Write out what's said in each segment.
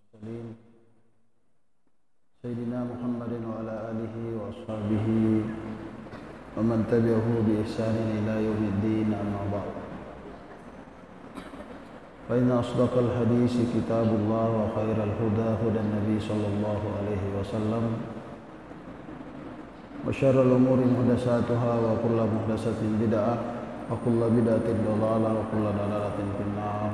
المرسلين سيدنا محمد وعلى آله وأصحابه ومن تبعه بإحسان إلى يوم الدين. أما بعد، فإن أصدق الحديث كتاب الله وخير الهدى هدى النبي صلى الله عليه وسلم وشر الأمور محدثاتها وكل محدثة بدعة وكل بدعة ضلالة وكل ضلالة في النار.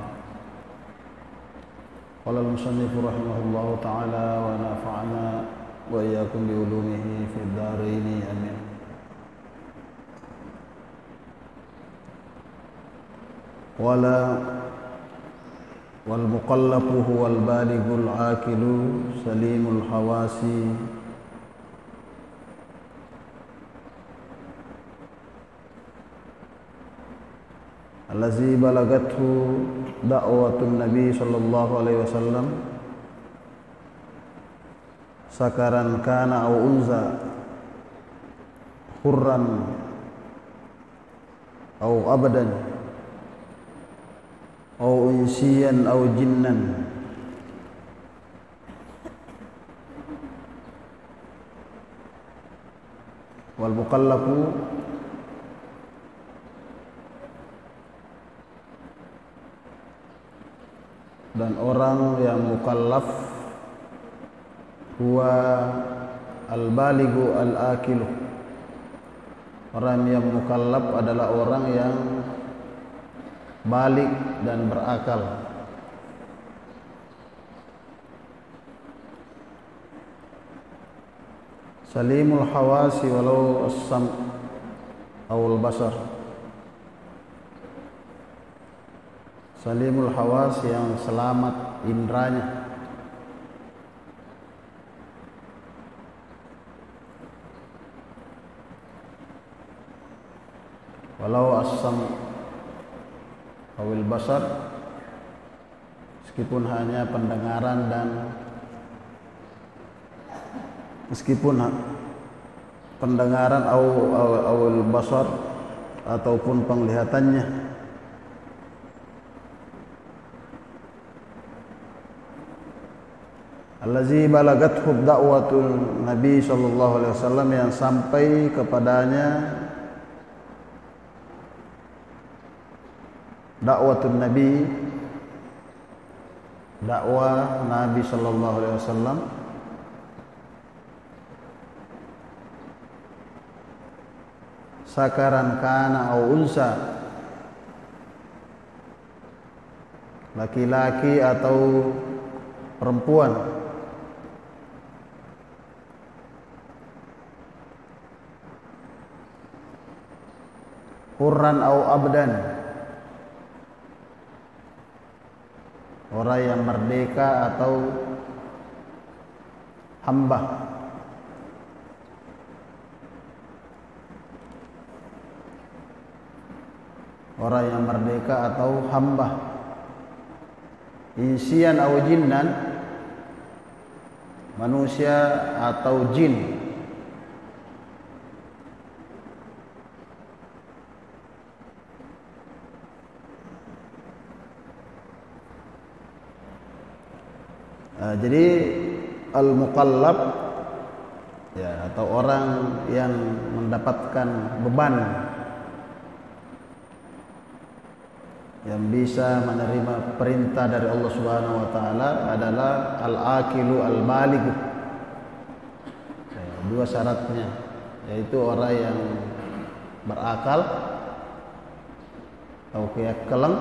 قال المصنف رحمه الله تعالى ونفعنا وإياكم بعلومه في الدارين آمين. والمكلف هو البالغ العاقل سليم الحواس الذي بلغته دعوة النبي صلى الله عليه وسلم سكرا كان أو أنثى حرا أو أبدا أو إنسيا أو جنا والمكلف dan orang yang mukallaf huwa al-balighu al-akilu, orang yang mukallaf adalah orang yang balik dan berakal. Salimul hawasi walau as-sam awal basar, salimul hawas yang selamat indranya. Walau as-sam awil basar, meskipun hanya pendengaran dan pendengaran awil basar ataupun penglihatannya. Allazi balagathu da'watul Nabi sallallahu alaihi wasallam, yang sampai kepadanya dakwatun Nabi, dakwah Nabi sallallahu alaihi wasallam, sakaran kana au unsa, laki-laki atau perempuan, hurran au abdan, orang yang merdeka atau hamba. Orang yang merdeka atau hamba. Insian atau jinnan, manusia atau jin. Jadi al-mukallaf ya, atau orang yang mendapatkan beban, yang bisa menerima perintah dari Allah Subhanahu wa taala adalah al-aqilu al-baligh. Dua syaratnya, yaitu orang yang berakal atau kekeleng,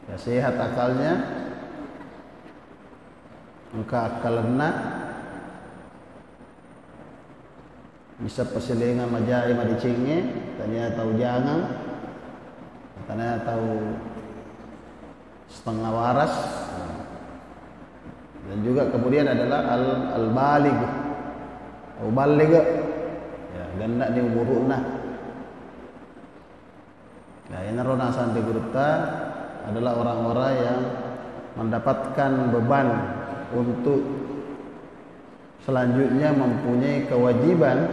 ya, sehat akalnya, engka akalna bisa perselingan majai madicinge, tanya tahu jangan, tanya tahu setengah waras, dan juga kemudian adalah al-baligh atau baligh, ya, ganda ni umuruna. Nah, ini rona santi gurta adalah orang-orang yang mendapatkan beban untuk selanjutnya mempunyai kewajiban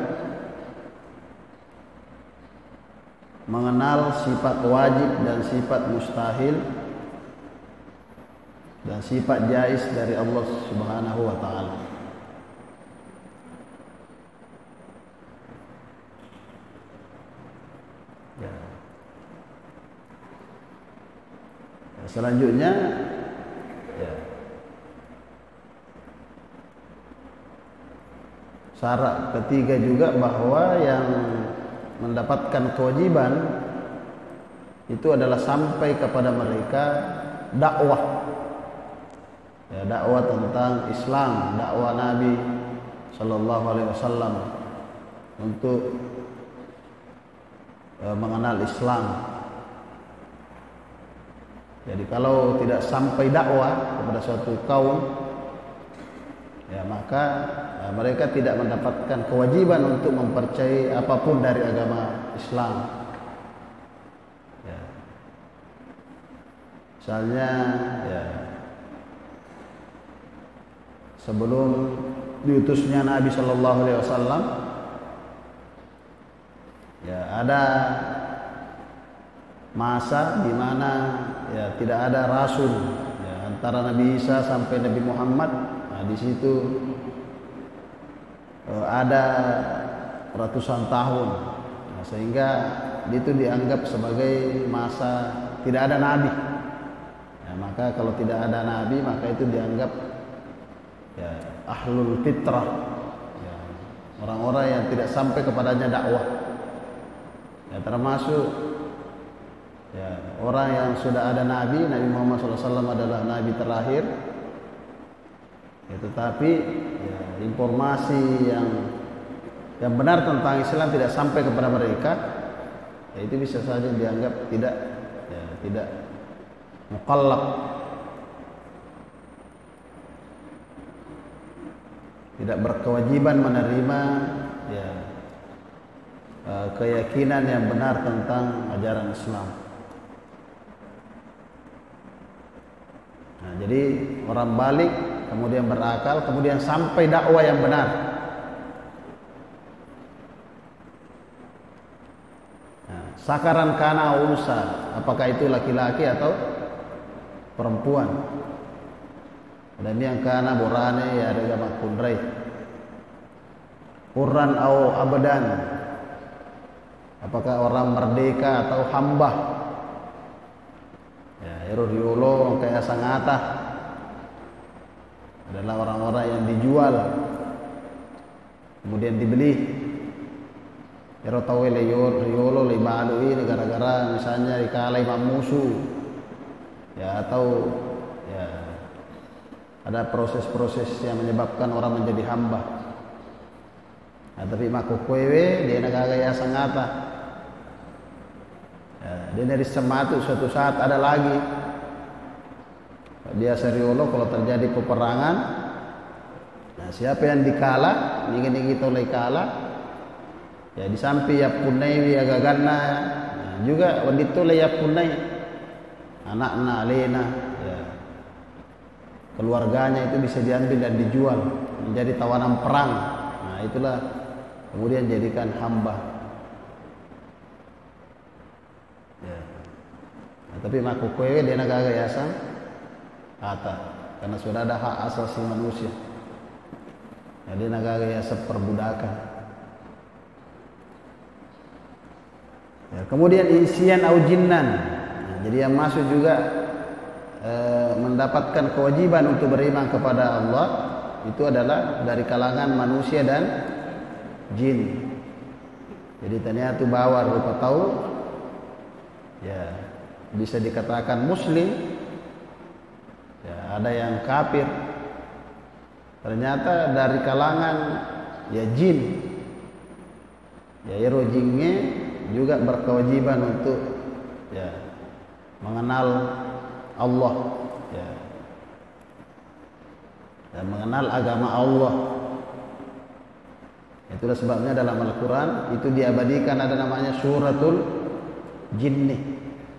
mengenal sifat wajib dan sifat mustahil, dan sifat jaiz dari Allah Subhanahu wa taala. Ya. Selanjutnya ya, syarat ketiga juga bahwa yang mendapatkan kewajiban itu adalah sampai kepada mereka dakwah, ya, dakwah tentang Islam, dakwah Nabi Sallallahu Alaihi Wasallam untuk mengenal Islam. Jadi kalau tidak sampai dakwah kepada suatu kaum, ya maka mereka tidak mendapatkan kewajiban untuk mempercayai apapun dari agama Islam. Ya. Misalnya, ya, sebelum diutusnya Nabi Shallallahu Alaihi Wasallam, ya ada masa di mana ya tidak ada rasul, ya, antara Nabi Isa sampai Nabi Muhammad. Nah, di situ ada ratusan tahun, nah, sehingga itu dianggap sebagai masa tidak ada nabi. Ya, maka kalau tidak ada nabi, maka itu dianggap ya, ahlul fitrah, ya, orang-orang yang tidak sampai kepadanya dakwah. Ya, termasuk ya, orang yang sudah ada nabi, Nabi Muhammad SAW adalah nabi terakhir. Ya, tetapi ya, informasi yang benar tentang Islam tidak sampai kepada mereka, ya, itu bisa saja dianggap tidak, ya, tidak mukallaf, tidak berkewajiban menerima ya, keyakinan yang benar tentang ajaran Islam. Nah, jadi orang balik, kemudian berakal, kemudian sampai dakwah yang benar. Nah, sakaran kana unsa, apakah itu laki-laki atau perempuan? Dan yang kana borane ya ada gambar kunrai. Qurran au abadan, apakah orang merdeka atau hamba? Ya, eroriolo kayak sangata adalah orang-orang yang dijual kemudian dibeli. Erotawe riolo libalui gara-gara misalnya dikalai mamusu, ya, atau ya ada proses-proses yang menyebabkan orang menjadi hamba. Nah, tapi makukwewe dia nagagaya sangata. Ya, dia dari sematu suatu saat ada lagi. Dia seriolo kalau terjadi peperangan. Nah, siapa yang dikala, ingin oleh kala, ya disampi ya punai ya gagana, nah, juga wanita ya punai, anaknya alena, ya, keluarganya itu bisa diambil dan dijual menjadi tawanan perang. Nah, itulah kemudian jadikan hamba. Ya. Nah, tapi makukwewe dia nagaga yasan kata karena sudah ada hak asasi manusia. Ya, dia nagaga yasa perbudakan. Ya, kemudian isian au jinnan. Nah, jadi yang masuk juga mendapatkan kewajiban untuk beriman kepada Allah itu adalah dari kalangan manusia dan jin. Jadi ternyata bahwa rupa tahu ya bisa dikatakan muslim, ya, ada yang kafir. Ternyata dari kalangan ya jin, ya jinnya juga berkewajiban untuk ya mengenal Allah, ya, dan mengenal agama Allah. Itulah sebabnya dalam Al-Quran itu diabadikan ada namanya suratul jinni,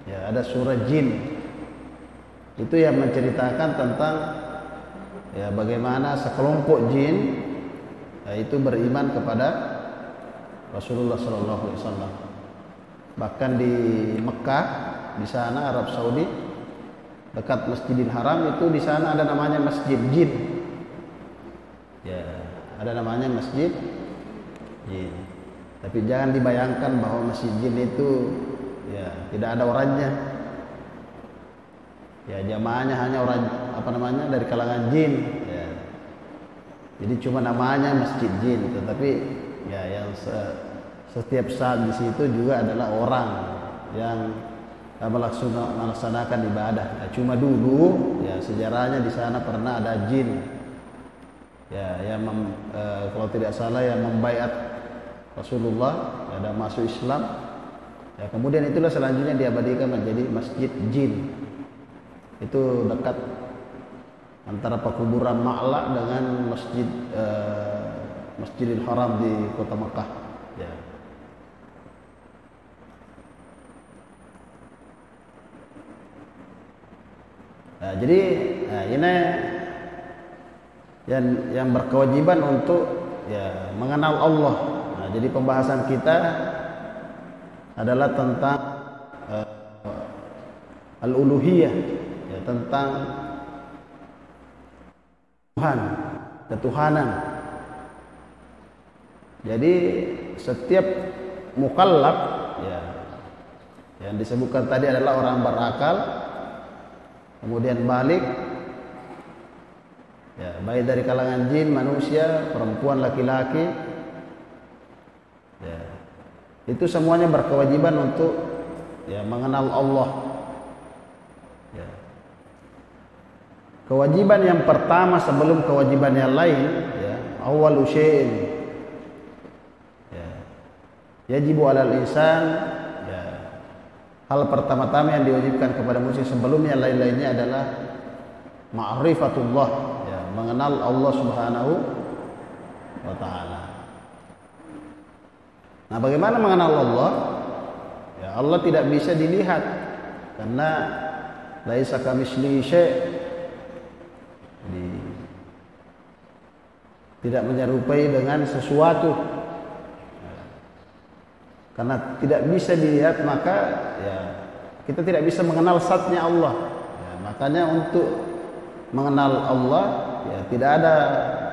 ya, ada surah jin. Itu yang menceritakan tentang ya bagaimana sekelompok jin ya, itu beriman kepada Rasulullah SAW. Bahkan di Mekah, di sana Arab Saudi, dekat Masjidil Haram itu di sana ada namanya Masjid Jin. Ya, ada namanya Masjid Jin. Tapi jangan dibayangkan bahwa Masjid Jin itu ya tidak ada orangnya. Ya, jamaahnya hanya orang dari kalangan jin. Ya. Jadi cuma namanya Masjid Jin, tetapi ya yang setiap saat di situ juga adalah orang yang melaksanakan ibadah. Ya, cuma dulu ya sejarahnya di sana pernah ada jin. Ya, yang kalau tidak salah yang membaiat Rasulullah ya, dan masuk Islam. Ya, kemudian itulah selanjutnya diabadikan menjadi Masjid Jin. Itu dekat antara pekuburan Ma'la dengan Masjidil Haram di kota Mekah. Ya. Nah, jadi ini yang berkewajiban untuk ya mengenal Allah. Nah, jadi pembahasan kita adalah tentang al-uluhiyah. Tentang Tuhan, ketuhanan. Jadi setiap mukallaf ya, yang disebutkan tadi adalah orang berakal, kemudian balik, ya, baik dari kalangan jin, manusia, perempuan, laki-laki, ya, itu semuanya berkewajiban untuk ya mengenal Allah. Ya. Kewajiban yang pertama sebelum kewajiban yang lain, ya, awwalu syai'in, ya, yajibu 'alal insan, ya, hal pertama-tama yang diwajibkan kepada manusia sebelum yang lain-lainnya adalah ma'rifatullah, ya, mengenal Allah Subhanahu wa taala. Nah, bagaimana mengenal Allah? Ya, Allah tidak bisa dilihat karena laisa kamitslihi syai'. Tidak menyerupai dengan sesuatu. Karena tidak bisa dilihat, maka ya kita tidak bisa mengenal zatnya Allah. Ya, makanya untuk mengenal Allah ya tidak ada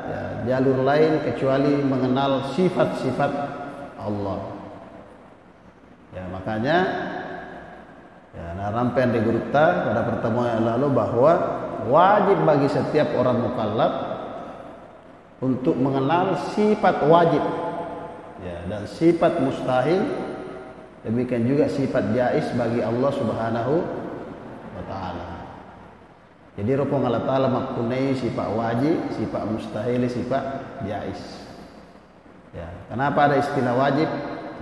ya, jalur lain kecuali mengenal sifat-sifat Allah. Ya, makanya ya narampean di Gurupta pada pertemuan yang lalu bahwa wajib bagi setiap orang mukallaf untuk mengenal sifat wajib ya, dan sifat mustahil, demikian juga sifat jaiz bagi Allah Subhanahu wa taala. Jadi rupung Allah taala makunai sifat wajib, sifat mustahil, sifat jaiz. Ya, kenapa ada istilah wajib?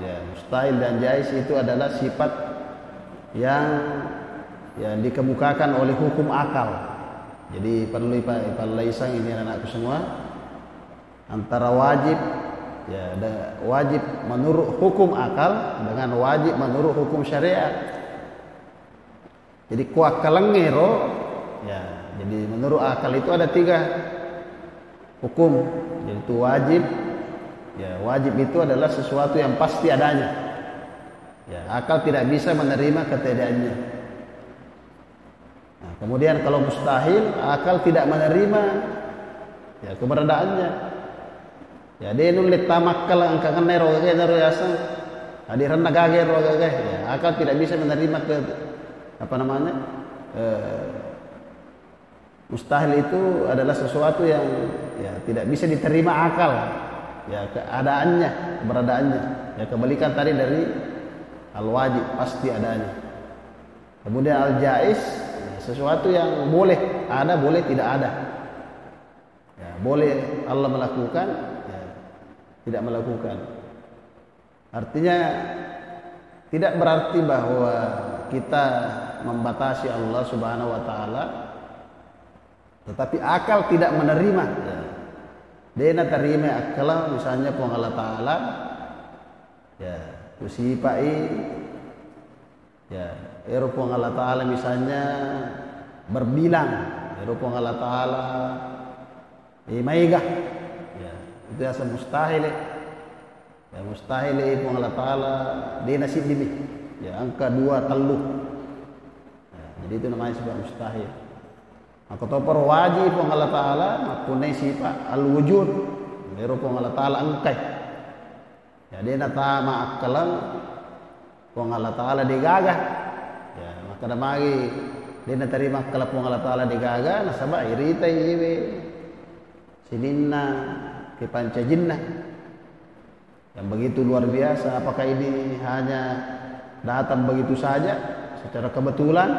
Ya, mustahil dan jaiz itu adalah sifat yang dikemukakan oleh hukum akal. Jadi perlu Isang ini anakku semua, antara wajib ya wajib menurut hukum akal dengan wajib menurut hukum syariat. Jadi kuakalengero ya, jadi menurut akal itu ada 3 hukum, yaitu wajib. Ya, wajib itu adalah sesuatu yang pasti adanya. Ya, akal tidak bisa menerima ketidakadanya. Nah, kemudian kalau mustahil, akal tidak menerima ya keberadaannya. Ya, dia nulit tamakal angka nero gage nero yasa. Hadiran nagage ro gage. Ya, akal tidak bisa menerima mustahil itu adalah sesuatu yang ya tidak bisa diterima akal. Ya, keadaannya, keberadaannya. Ya, kebalikan tadi dari al-wajib, pasti adanya. Kemudian al-jaiz, sesuatu yang boleh ada, boleh tidak ada. Ya, boleh Allah melakukan, ya, tidak melakukan. Artinya tidak berarti bahwa kita membatasi Allah Subhanahu wa taala, tetapi akal tidak menerima. Ya. Dia terima akal, misalnya pun Allah taala ya usipai ya erupung Allah taala misalnya berbilang, erupung Allah taala maigah ya itu asa mustahil. Ya mustahil pun Allah taala dia nasib dimi ya angka 2 teluh. Ya, Jadi itu namanya sifat mustahil. Maka topor wajib pong Allah Ta'ala makunai sifat al-wujud. Meru pong Allah Ta'ala angkai. Jadi nata ma'akalan pong Allah Ta'ala digagah. Ya, maka damagi dia terima kalau pong Allah Ta'ala digagah nasabak irita iwe sininna ke panca jinnah yang begitu luar biasa. Apakah ini hanya datang begitu saja secara kebetulan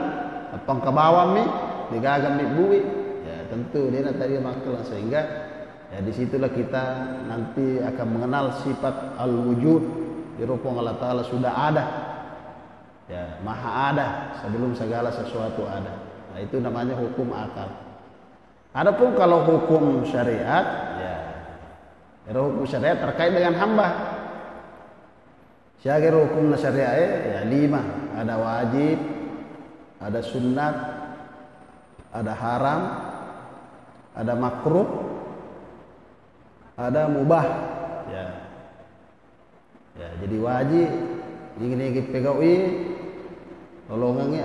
apang kebawam nih digagam nih bui? Ya tentu dia tadi makhluk, sehingga ya disitulah kita nanti akan mengenal sifat al-wujud. Di rupa Allah Ta'ala sudah ada, ya maha ada sebelum segala sesuatu ada. Nah itu namanya hukum akal. Adapun kalau hukum syariat, ya hukum syariat terkait dengan hamba. Syagir hukum syariat ya 5. Ada wajib, ada sunnat, ada haram, ada makruh, ada mubah. Ya, ya jadi wajib ini pegawi lolongannya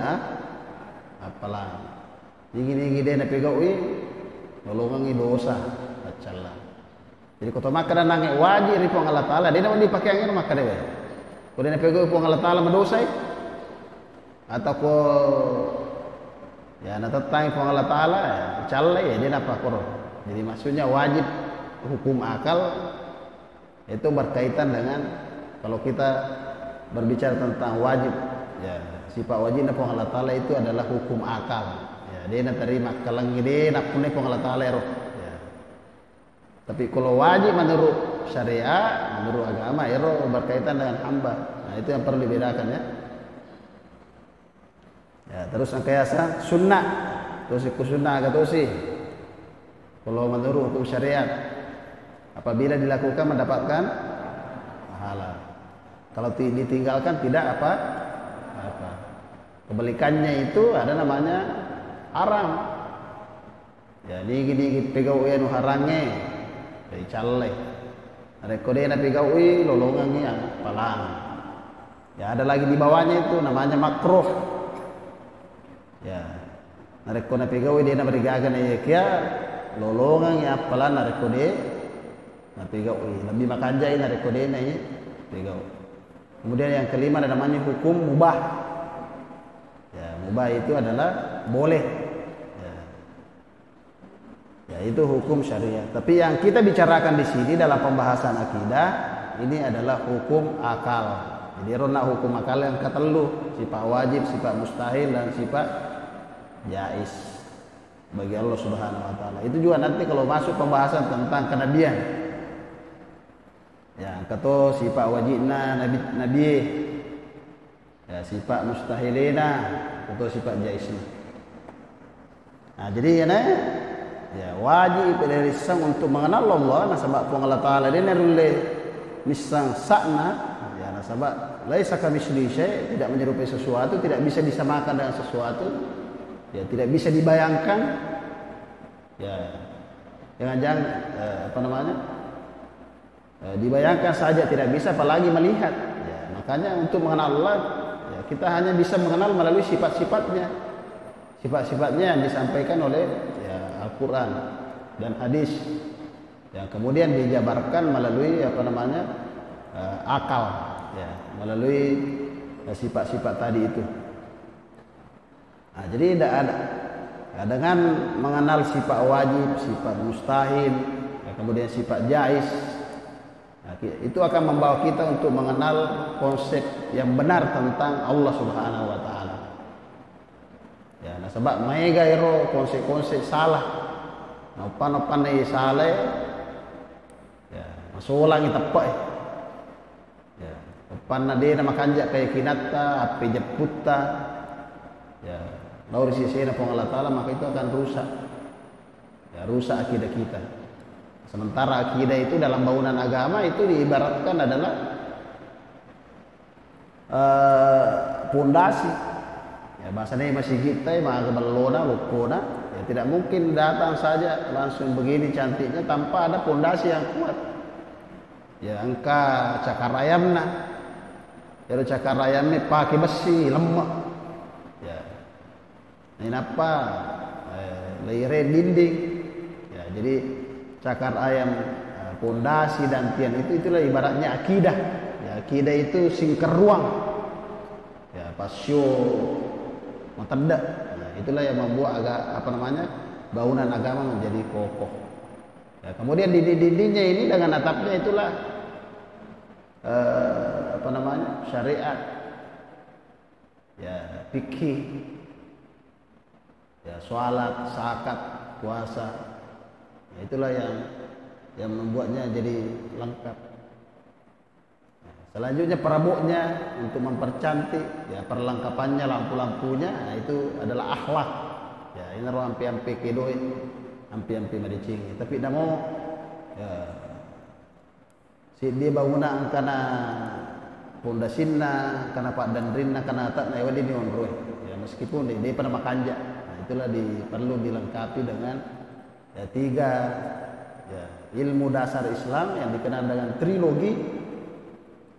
apalah ini dia na pegawi lolongannya dosa acalla. Jadi kota makan dan nangis wajib ripong Allah Ta'ala dia nak dipakai angin maka dewe. Kau dia pegawi ripong Allah Ta'ala mendosai atau ko ya natatang ripong Allah Ta'ala acalla ya dia apa koro. Jadi maksudnya wajib hukum akal itu berkaitan dengan kalau kita berbicara tentang wajib, ya sifat wajib na Allah Ta'ala itu adalah hukum akal. Ya, dia nak terima kalang dia nak punya Allah Ta'ala ya. Tapi kalau wajib menurut syariat, menurut agama ya berkaitan dengan hamba. Nah itu yang perlu dibedakan ya. Ya terus yang kiasa sunnah, terus ikut sunnah atau sih. Kalau menurut hukum syariat, apabila dilakukan mendapatkan pahala. Kalau ditinggalkan tidak apa. Kebalikannya itu ada namanya haram. Ya dikit pegawi anu harange. Dari calle. Rekode na pegawi lolongannya palang. Ya ada lagi di bawahnya itu namanya makruh. Ya. Rekode na pegawi dia na berigagan ya kia lolongannya apalan rekode na pegawi. Lebih makanjai na rekode na ya pegawi. Kemudian yang kelima ada namanya hukum mubah. Ya, mubah itu adalah boleh. Ya, itu hukum syariat. Tapi yang kita bicarakan di sini dalam pembahasan akidah ini adalah hukum akal. Jadi rona hukum akal yang ketelu, sifat wajib, sifat mustahil dan sifat jaiz bagi Allah Subhanahu wa taala. Itu juga nanti kalau masuk pembahasan tentang kenabian. Ya, kata sifat wajibna nabi, ya sifat mustahilina, atau sifat jaizna. Nah, jadi ya wajib dari sang untuk mengenal Allah nasabak pun Allah Ta'ala dia nerule misang sakna ya nasabak laisa kamitslihi syai' tidak menyerupai sesuatu, tidak bisa disamakan dengan sesuatu, ya tidak bisa dibayangkan, ya jangan apa namanya dibayangkan saja tidak bisa apalagi melihat. Ya, makanya untuk mengenal Allah ya, kita hanya bisa mengenal melalui sifat-sifatnya yang disampaikan oleh Al-Quran dan hadis yang kemudian dijabarkan melalui apa namanya akal ya, melalui sifat-sifat tadi itu. Nah, jadi dengan mengenal sifat wajib, sifat mustahil, ya, kemudian sifat jaiz, nah, itu akan membawa kita untuk mengenal konsep yang benar tentang Allah Subhanahu wa taala. Ya, nah sebab mega ero konsep-konsep salah. Nopan ni salah. Ya, masulang itepak. Ya, opan na dia na makanjak kay kinata, api jeputta. Ya, laur sisi-sisi na pong Allah Ta'ala maka itu akan rusak. Ya, rusak akidah kita. Sementara akidah itu dalam bangunan agama itu diibaratkan adalah pondasi. Ya, bahasanya masih kita maka belona lukona ya tidak mungkin datang saja langsung begini cantiknya tanpa ada pondasi yang kuat. Ya angka cakarayamna. Jadi cakarayamnya pakai besi lemah. Ya. Inapa leire dinding. Ya, jadi cakar ayam, pondasi dan tiang itulah ibaratnya akidah. Ya, akidah itu singker ruang. Ya, pasio matenda. Nah, itulah yang membuat bangunan agama menjadi kokoh. Ya, kemudian dinding-dindingnya ini dengan atapnya itulah syariat, ya, fikih, ya, sholat, zakat, puasa. Ya, itulah yang membuatnya jadi lengkap. Nah, selanjutnya perabotnya untuk mempercantik, ya, perlengkapannya, lampu-lampunya, nah, itu adalah akhlak. Ya, ini orang ampi-ampi kedoi, ampi-ampi madicing. Tapi namo, ya, si dia bangunan karena pondasina, karena pak dandrinna, karena tak na iwan ini onroy. Ya, meskipun dia pernah makanja. Nah, itulah perlu dilengkapi dengan, ya, 3, ya, ilmu dasar Islam yang dikenal dengan trilogi.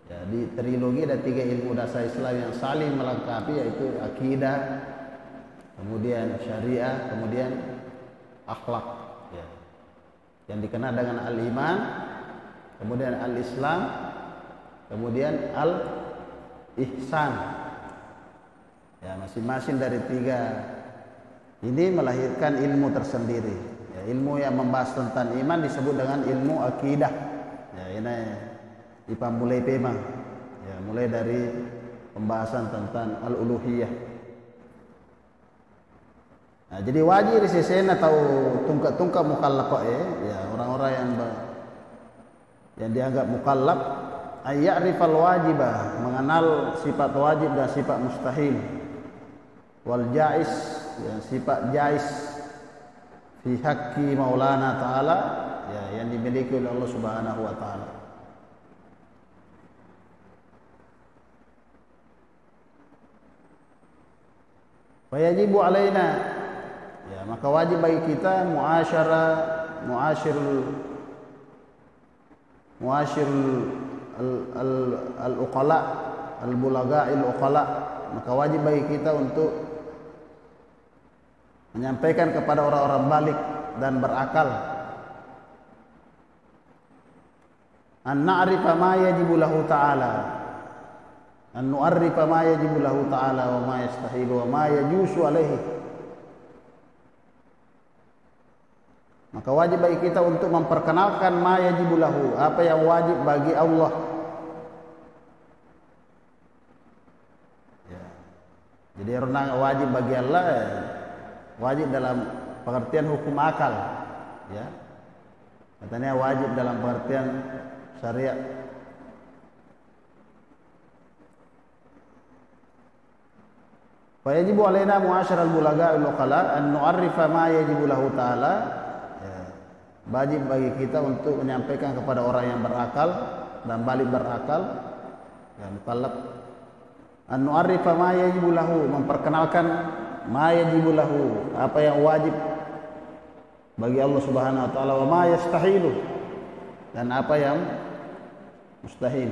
Ya, di trilogi ada 3 ilmu dasar Islam yang saling melengkapi, yaitu akidah, kemudian syariah, kemudian akhlak. Ya, yang dikenal dengan al-iman, kemudian al-Islam, kemudian al-ihsan. Ya, masing-masing dari 3 ini melahirkan ilmu tersendiri. Ya, ilmu yang membahas tentang iman disebut dengan ilmu akidah. Ya, ini mulai pemang. Ya, mulai dari pembahasan tentang al-uluhiyah. Nah, jadi wajib risisen atau tungkak-tungkak mukallaf, ya, orang-orang yang dianggap mukallaf, ayya'rifal wajibah, mengenal sifat wajib dan sifat mustahil, wal jais, ya, sifat jais fi haqqi maulana ta'ala, ya, yang dimiliki oleh Allah Subhanahu wa ta'ala. Fayajibu alaina, ya, maka wajib bagi kita muasyirul al-uqala, al-bulaga'il uqala. Maka wajib bagi kita untuk menyampaikan kepada orang-orang balik dan berakal, an na'rifa ma yajibu lahu ta'ala, an nu'arrifa ma yajibu lahu ta'ala wa ma yastahilu wa ma yajusu alaihi. Maka wajib bagi kita untuk memperkenalkan ma yajibu lahu, apa yang wajib bagi Allah. Ya. Jadi renang wajib bagi Allah, wajib dalam pengertian hukum akal. Ya. Katanya wajib dalam pengertian syariat. Fa yajibu alaina mu'asyaral bulaga'il uqala an nu'arrifa ma yajibu lahu ta'ala. Wajib bagi kita untuk menyampaikan kepada orang yang berakal dan balik berakal, yang mukallaf, an nu'arrifa ma yajibu lahu, memperkenalkan ma yajibu lahu, apa yang wajib bagi Allah Subhanahu wa ta'ala, wa ma yastahilu, dan apa yang mustahil,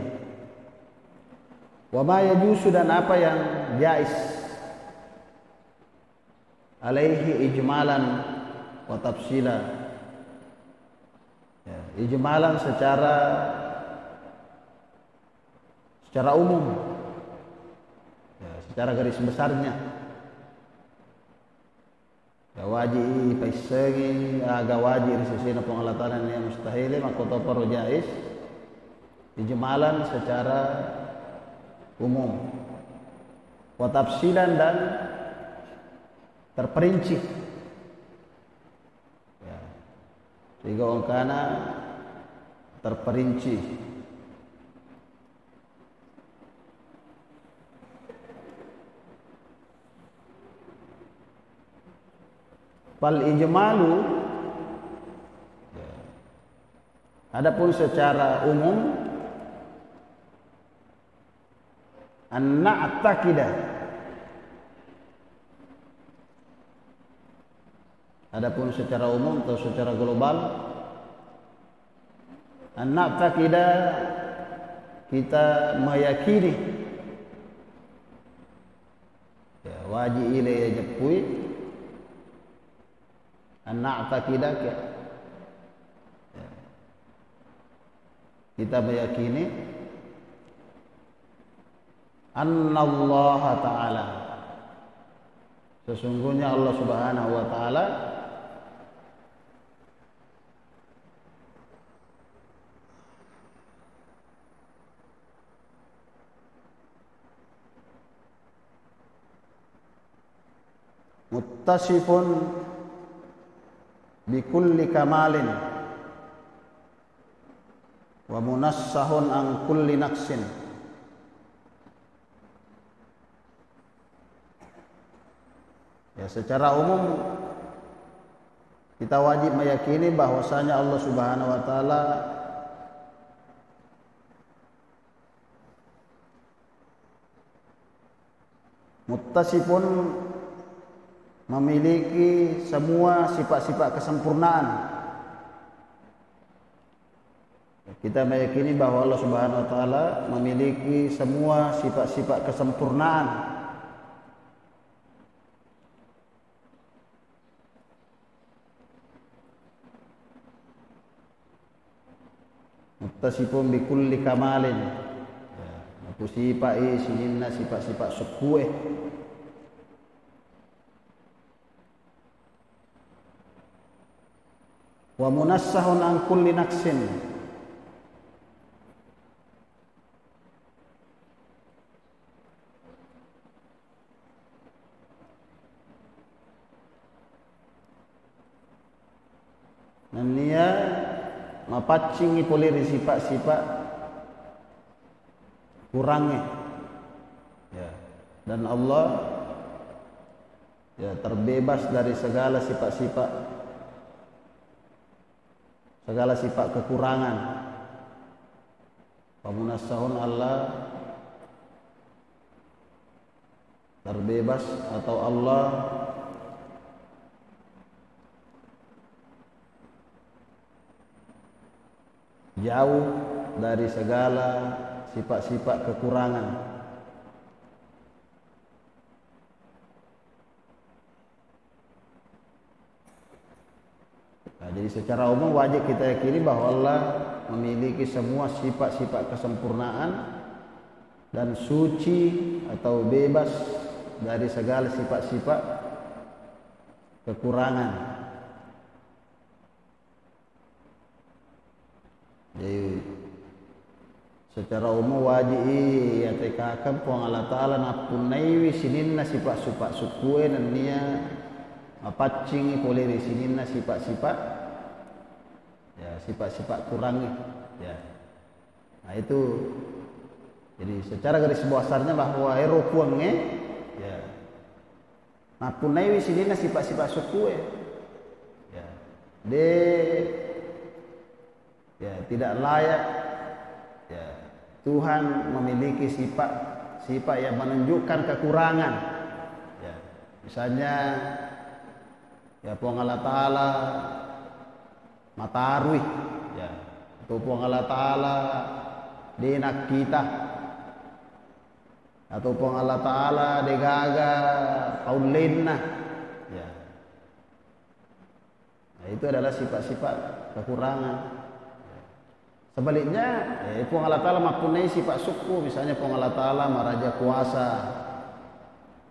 wa ma yajusu, dan apa yang jais, alaihi ijmalan wa tafsila. Ya, ijmalan secara umum, ya, secara garis besarnya. Ya, wajib paisagi aga wajib risisina pengalatan yang mustahil maka topar jais, ijmalan secara umum, wa tafsilan, dan terperinci. Sehingga ongkana terperinci. Fal ijmalu, adapun secara umum, an na'taqida, adapun secara umum atau secara global, an na'taqida, kita meyakini, ya, wajib ile jepui, an na'taqidaka, ya, kita meyakini annallaha ta'ala, sesungguhnya Allah Subhanahu wa taala muttasifun bikulli kamalin wa munassahun an kulli naqsin. Ya, secara umum kita wajib meyakini bahwasanya Allah Subhanahu wa taala muttasifun, memiliki semua sifat-sifat kesempurnaan. Kita meyakini bahwa Allah Subhanahu wa taala memiliki semua sifat-sifat kesempurnaan. Muttasifun bikulli kamalin. Ya, aku sifat sininna sifat-sifat sukue. Wa munassahun an kulli naqsin. Dan dia mapacingi poliri sifat-sifat kurangnya, ya. Dan Allah ya terbebas dari segala sifat kekurangan. Pamunasahun Allah terbebas atau Allah jauh dari segala sifat-sifat kekurangan. Nah, jadi secara umum wajib kita yakini bahwa Allah memiliki semua sifat-sifat kesempurnaan dan suci atau bebas dari segala sifat-sifat kekurangan. Jadi secara umum wajib ya tekakan puang Allah Ta'ala napunai sininna sifat-sifat sukue dan nia apacing poleri sininna sifat-sifat ya sifat-sifat kurangnya ya. Nah itu jadi secara garis besarnya bahwa ero puangnya ya napunai sininna sifat-sifat sukue ya de ya tidak layak ya Tuhan memiliki sifat yang menunjukkan kekurangan ya. Misalnya ya puang Allah Ta'ala matarui ya, atau puang Allah Ta'ala denak kita, atau puang Allah Ta'ala degaga kaulinna ya. Nah, itu adalah sifat-sifat kekurangan. Sebaliknya, puang Allah Ta'ala makunai sifat suku, misalnya puang Allah Ta'ala maraja kuasa,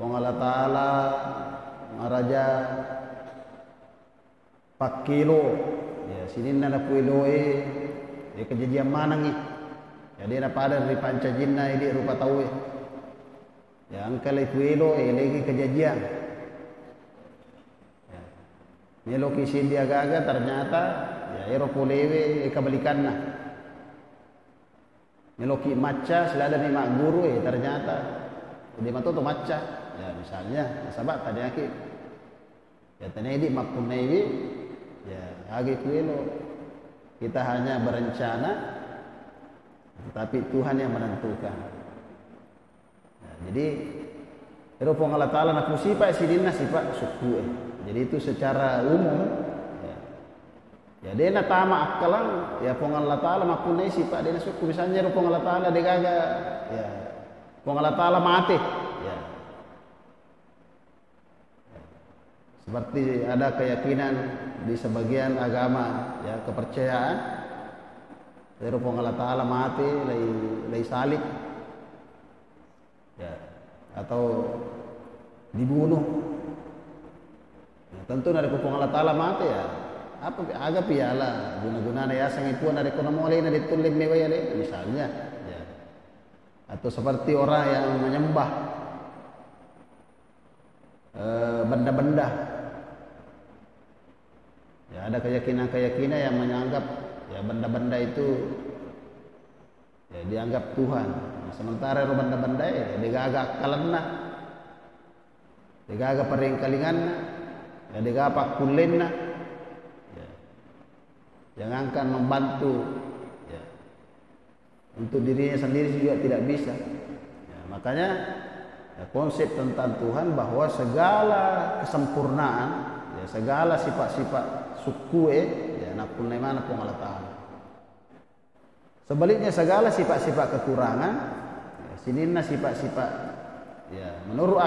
puang Allah Ta'ala maraja pakilo, ya sini nana puiloe, ya kejadian mana nih? Ya dia napa ada dari panca jinna ini rupa tahu ya angkal puilo, lagi kejadian. Ya. Melo kisin dia gaga ternyata ya eropolewe kebalikannya. Meloki maca selada ni mak guru ternyata dia matu tu maca ya misalnya sahabat tadi akhir ya tadi di mapunai ya agi kuelo kita hanya berencana tetapi Tuhan yang menentukan ya, jadi eropong Allah Ta'ala nak sifat sidina sifat suku jadi itu secara umum ya dia nak tamak akalang ya pong Allah Ta'ala mapunai sifat dia suku misalnya pong Allah Ta'ala dia gaga ya pong Allah Ta'ala mati ya seperti ada keyakinan di sebagian agama, ya, kepercayaan dari Allah Ta'ala mati lay salib, ya, atau dibunuh. Ya, tentu dari Allah Ta'ala mati, ya, apa agak piala guna-guna ya sangipuan dari kono mulai na ditulim mewaya misalnya, ya. Atau seperti orang yang menyembah benda-benda, ya, ada keyakinan-keyakinan yang menganggap, ya, benda-benda itu, ya, dianggap Tuhan. Nah, sementara benda-benda ya digagak kalenna, digagak peringkalinganna, ya, digagak kulenna, ya, jangankan membantu, ya, untuk dirinya sendiri juga tidak bisa, ya, makanya ya, konsep tentang Tuhan bahwa segala kesempurnaan, ya, segala sifat-sifat suku, ya, napun mana pun Allah Ta'ala. Sebaliknya segala sifat-sifat kekurangan, ya, sinina sifat-sifat, ya, menurut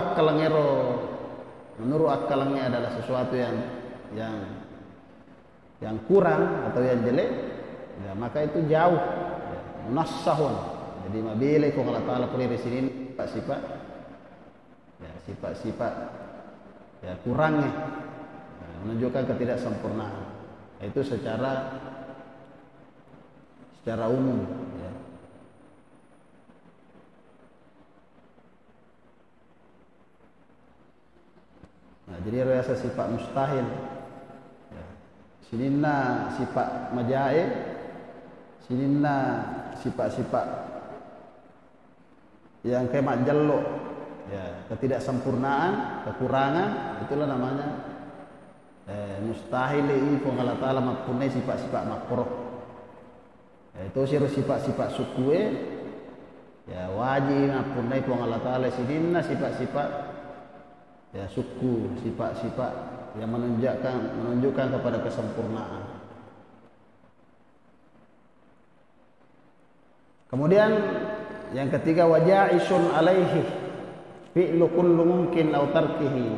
akalnya adalah sesuatu yang kurang atau yang jelek, ya, maka itu jauh, ya, munassahun. Jadi mabila kau Allah Ta'ala pilih di sini sifat-sifat, ya, sifat-sifat, ya, kurangnya, ya, menunjukkan ketidaksempurnaan. Itu secara umum, ya. Nah, jadi rasa sifat mustahil, ya. Sinina sifat majaib, sinina sifat-sifat yang kemak jelok, ya, ketidaksempurnaan, kekurangan, itulah namanya mustahil. Itu Allah Ta'ala mempunyai sifat-sifat makruh. Ya, itu sifat-sifat suku, ya, wajib mempunyai Allah Ta'ala sidinna sifat-sifat, ya, suku, sifat-sifat yang menunjukkan kepada kesempurnaan. Kemudian yang ketiga, waja'isun alaihi fi'lu kullu mungkin aw tarkihi,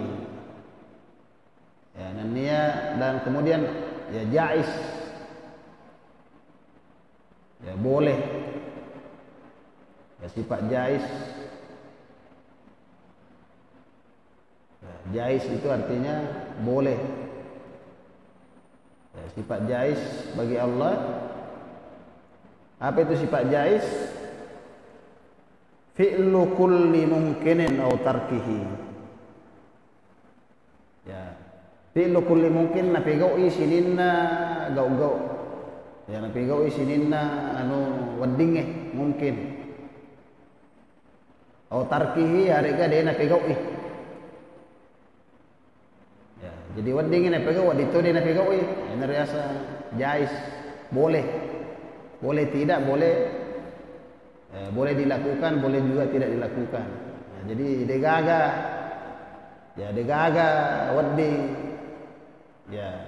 ya, dan kemudian, ya, jaiz, ya, boleh, ya, sifat jaiz, ya, jaiz itu artinya boleh, ya, sifat jaiz bagi Allah. Apa itu sifat jaiz? Fi'lu kulli mungkinin aw tarkihi, ya, fi'lu kulli mungkin napi gaui sininna gau-gau, ya, napi gaui sininna weddinge mungkin, aw tarkihi harga dia napi gaui, ya, jadi weddinge napi gau itu dia napi gaui, ini rasa jais, boleh tidak boleh, boleh dilakukan, boleh juga tidak dilakukan. Ya, jadi degaga wedding, ya,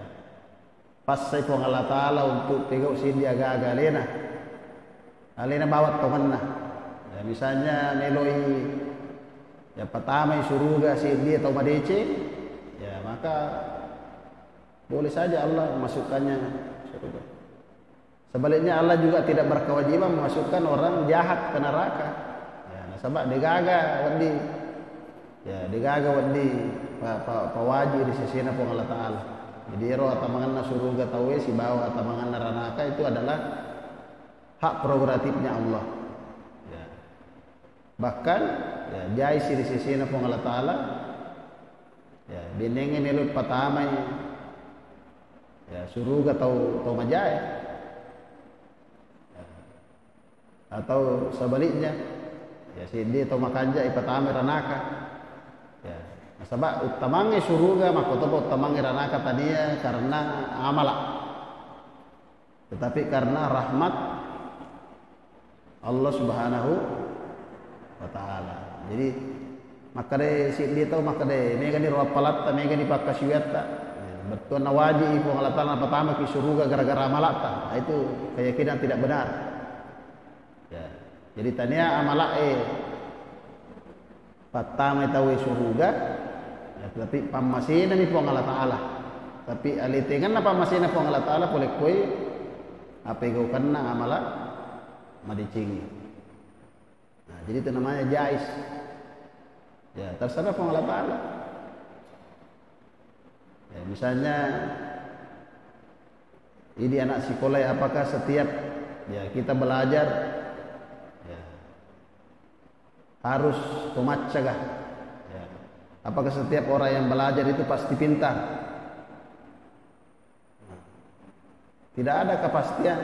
pas saya Allah Ta'ala untuk pegau sini agak alena bawa temanna, ya, misalnya meloi, ya, pertama suruga sini atau madece, ya, maka boleh saja Allah memasukkannya surga. Sebaliknya Allah juga tidak berkewajiban memasukkan orang jahat ke neraka, ya, nasabak degaga wedding, ya, degaga wedding pawaji di sisi Allah Ta'ala. Jadi roh atamangan surga tahu si bawa atamangan neraka itu adalah hak prerogatifnya Allah, ya. Bahkan, ya, jais di sisi Allah Ta'ala, ya, binengin elut patamai, ya, surga tahu majai, ya. Atau sebaliknya, ya, si dia tahu makanja ipatame ranaka, ya. Sebab utamanya surga makotopo utamanya ranaka tadinya karena amalak, tetapi karena rahmat Allah Subhanahu wa Ta'ala. Jadi maka deh si dia tahu maka deh mega ni roh palatta mega ni pakasiwata, betul nawaji ibu Allah Ta'ala pertama ki surga gara-gara amalata. Itu keyakinan tidak benar, ya. Jadi tanya amalak pertama tahu surga, Ya, tapi pamasina ni po ang Allah Ta'ala. Tapi alitingan na pamasina po ang Allah Ta'ala boleh koi apa ikaw kan na amala madicingi. Nah, jadi itu namanya jais. Ya, terserah po ang Allah Ta'ala. Ya, misalnya ini anak sekolah, apakah setiap ya kita belajar ya, harus pemaca kah? Ya. Apakah setiap orang yang belajar itu pasti pintar? Tidak ada kepastian.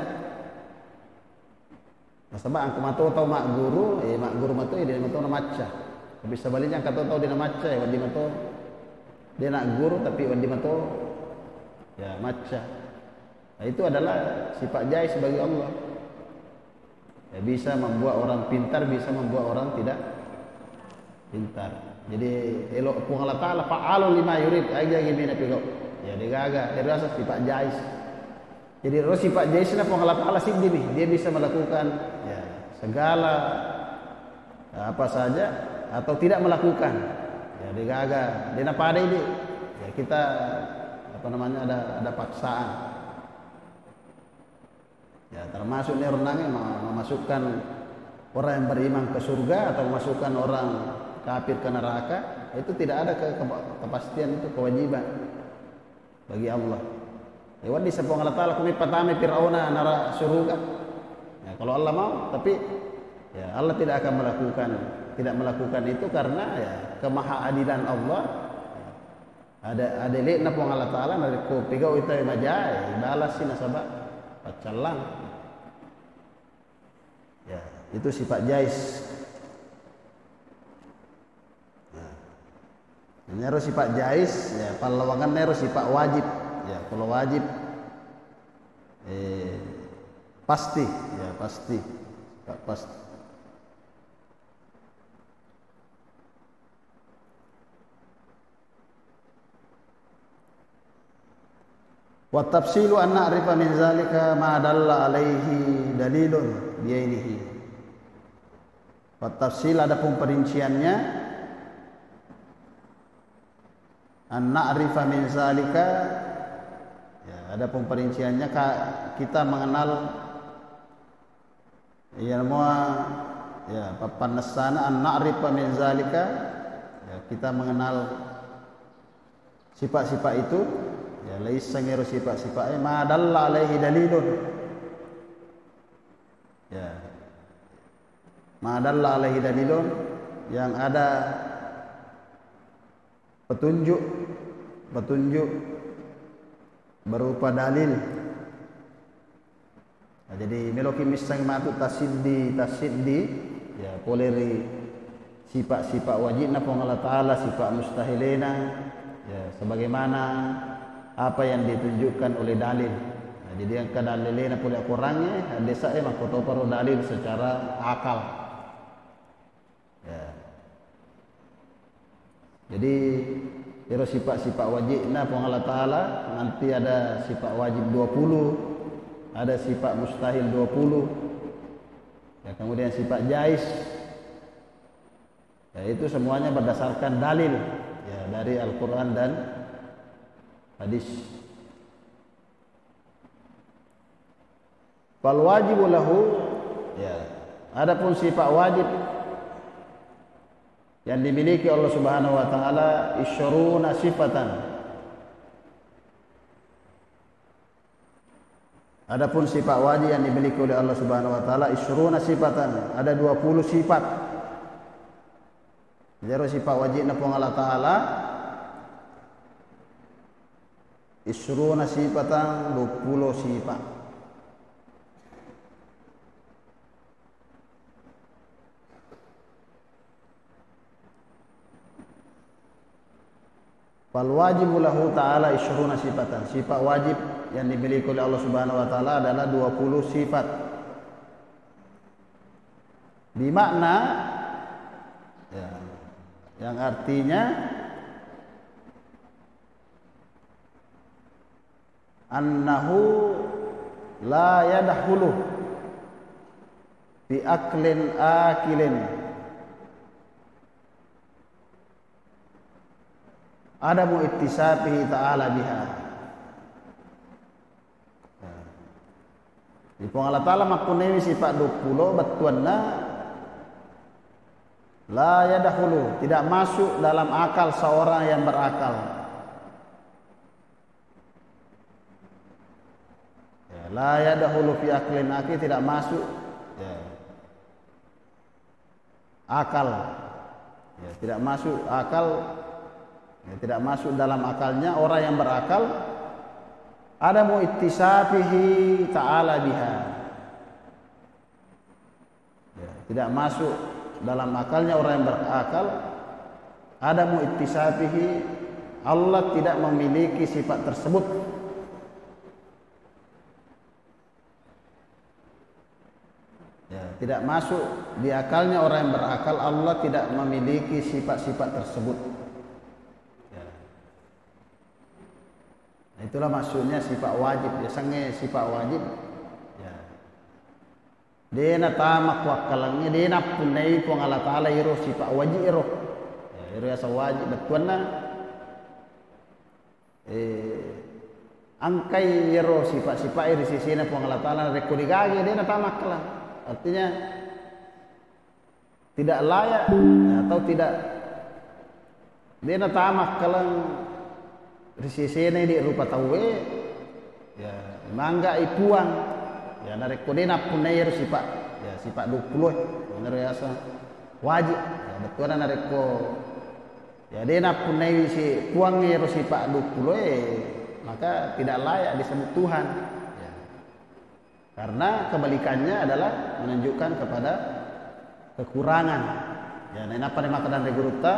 Nasabah angku mato tau mak guru mato dia mato na maca. Tapi sebaliknya kata tahu dia na maca ya wadi mato dia nak guru tapi wadi mato ya maca. Nah, itu adalah sifat jais bagi Allah. Ya, bisa membuat orang pintar, bisa membuat orang tidak pintar. Jadi elok pun Allah Ta'ala fa'alun lima yurid aja gimana pego. Ya digaga, dia rasa sifat jais. Jadi sifat jais na pun Allah Ta'ala sih nih, dia bisa melakukan ya, segala ya, apa saja atau tidak melakukan. Ya digaga, dia napa ada ini. Ya kita apa namanya ada paksaan. Ya, termasuk ini renangnya memasukkan orang yang beriman ke surga atau memasukkan orang kafir ke neraka, itu tidak ada kepastian, itu kewajiban bagi Allah. Ya wadi sepong Allah Ta'ala kumi patame Fir'auna nara surga. Ya, kalau Allah mau, tapi ya Allah tidak akan melakukan itu karena ya kemahaadilan Allah. Ada lekna pong Allah Ta'ala dari ko pigau itu majai balas sih nasabah pacalang. Ya, itu sifat jais. Nah, ini harus sifat jais. Ya, palawangan harus sifat wajib. Ya, kalau wajib, pasti. Ya, pasti. Pasti. Wa tafsilu an na'rifa min zalika ma dalla alaihi dalilun biainihi. Wa tafsil adapun perinciannya an na'rifa min zalika ya adapun perinciannya kita mengenal ya semua ya papanasana an na'rifa min zalika ya kita mengenal sifat-sifat itu. Ya laisa ngero sifat-sifatnya ma dalla alaihi dalilun. Ya. Ma dalla alaihi dalilun yang ada petunjuk berupa dalil. Nah, jadi meloki misang matu tasiddi ya poleri sifat-sifat wajibna pong Allah Ta'ala sifat mustahilena ya sebagaimana apa yang ditunjukkan oleh dalil. Nah, jadi yang kadalilena pula kurangnya desa mah koto dalil secara akal. Ya. Jadi iro sifat-sifat wajibna pun Allah Ta'ala nanti ada sifat wajib 20, ada sifat mustahil 20. Ya, kemudian sifat jais. Ya, itu semuanya berdasarkan dalil ya dari Al-Qur'an dan hadis. Fal wajibu lahu ya adapun sifat wajib yang dimiliki Allah Subhanahu wa taala isyuruna sifatan. Adapun sifat wajib yang dimiliki oleh Allah Subhanahu wa taala isyuruna sifatan, ada 20 sifat. Jadi sifat wajibna pun Allah taala isruna sifatan 20 sifat. Fal wajibu lahu ta'ala isruna sifatan. Sifat wajib yang dimiliki oleh Allah Subhanahu wa taala adalah 20 sifat. Di makna ya, yang artinya annahu la yadkhulu bi aklin akilin adamu ittisafihi ta'ala biha. Di Allah Ta'ala makunai sifat 20 batuanna la yadkhulu, tidak masuk dalam akal seorang yang berakal. Ya, la yadkhulu fi aqlin aki, tidak masuk ya, akal. Ya, tidak masuk akal, ya, tidak masuk dalam akalnya orang yang berakal. Adamu ittisafihi ta'ala biha. Ya, tidak masuk dalam akalnya orang yang berakal. Adamu ittisafihi, Allah tidak memiliki sifat tersebut. Ya, tidak masuk di akalnya orang yang berakal, Allah tidak memiliki sifat-sifat tersebut. Itulah maksudnya sifat wajib. Biasanya sifat wajib ya, dia na tamak wakalangnya, dia na punai pun Allah Ta'ala iro sifat wajib iro ya, iro asa wajib betuan na angkai iro sifat-sifat iro sisina pun Allah Ta'ala rekodigagi, dia na tamak lah, artinya tidak layak ya, atau tidak, dia na tamak kalang risisene di rupa tawe ya mangga ipuang ya narik kodena punair sifat ya sifat 20 benar biasa wajib ya betul narik ko ya dena punai si puang ero sifat 20 maka tidak layak disebut Tuhan ya. Karena kebalikannya adalah menunjukkan kepada kekurangan ya. Nah apa yang makanan reguruta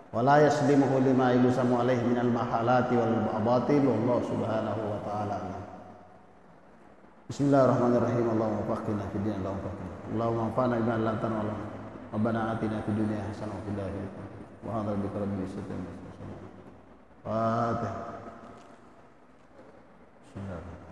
wala yaslimuhu lima ilusamu alaihi minal mahalati wal abatil wallahu subhanahu wa ta'ala. Bismillahirrahmanirrahim. Allahumma faqihna fid din, Allahumma faqihna, Allahumma anfa'na bima 'allamtana wa 'allamna. Rabbana atina fid dunya hasanah wa fil akhirati hasanah wa qina adzaban nar. Fatihah. Bismillahirrahmanirrahim.